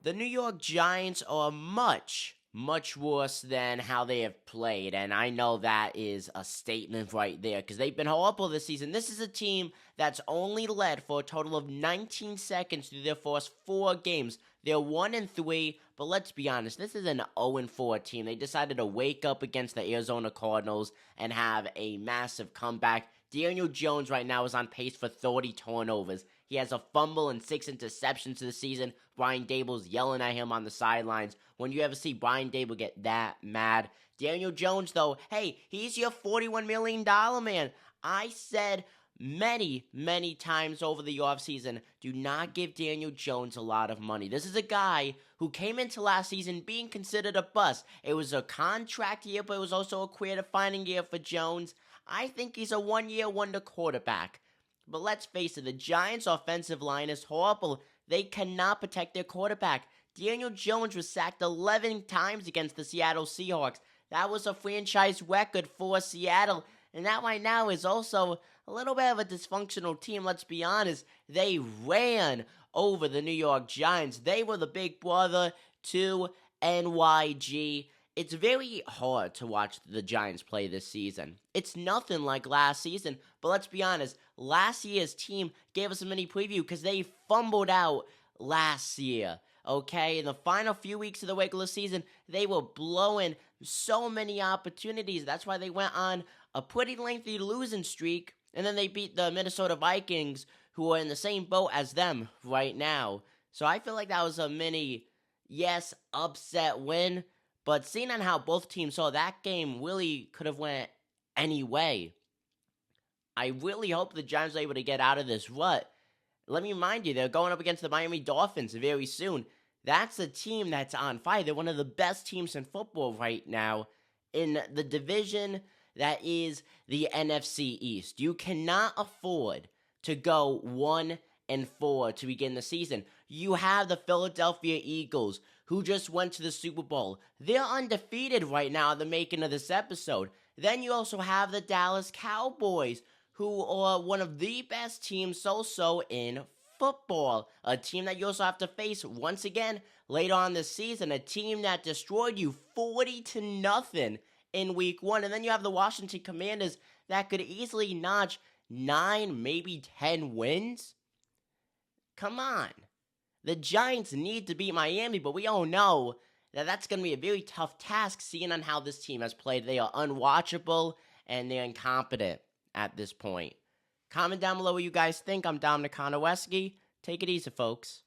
The New York Giants are much worse than how they have played. And I know that is a statement right there because they've been horrible this season. This is a team that's only led for a total of 19 seconds through their first 4 games. They're 1-3, but let's be honest, this is an 0-4 team. They decided to wake up against the Arizona Cardinals and have a massive comeback. Daniel Jones right now is on pace for 30 turnovers. He has a fumble and 6 interceptions this season. Brian Dable's yelling at him on the sidelines. When you ever see Brian Dable get that mad? Daniel Jones, though, hey, he's your $41 million man. I said many times over the offseason, do not give Daniel Jones a lot of money. This is a guy who came into last season being considered a bust. It was a contract year, but it was also a career-defining year for Jones. I think he's a one-year wonder quarterback. But let's face it, the Giants' offensive line is horrible. They cannot protect their quarterback. Daniel Jones was sacked 11 times against the Seattle Seahawks. That was a franchise record for Seattle. And that right now is also a little bit of a dysfunctional team, let's be honest. They ran over the New York Giants. They were the big brother to NYG. It's very hard to watch the Giants play this season. It's nothing like last season, but let's be honest, last year's team gave us a mini preview because they fumbled out last year, okay? In the final few weeks of the regular season, they were blowing so many opportunities. That's why they went on a pretty lengthy losing streak, and then they beat the Minnesota Vikings, who are in the same boat as them right now. So I feel like that was a mini, yes, upset win. But seeing on how both teams saw that game really could have went any way. I really hope the Giants are able to get out of this rut. Let me remind you, they're going up against the Miami Dolphins very soon. That's a team that's on fire. They're one of the best teams in football right now in the division that is the NFC East. You cannot afford to go 1-4 to begin the season. You have the Philadelphia Eagles, who just went to the Super Bowl. They're undefeated right now at the making of this episode. Then you also have the Dallas Cowboys, who are one of the best teams also in football. A team that you also have to face once again later on this season. A team that destroyed you 40-0 in week 1. And then you have the Washington Commanders that could easily notch 9, maybe 10 wins. Come on. The Giants need to beat Miami, but we all know that that's going to be a very tough task seeing on how this team has played. They are unwatchable and they're incompetent at this point. Comment down below what you guys think. I'm Dominic Konowski. Take it easy, folks.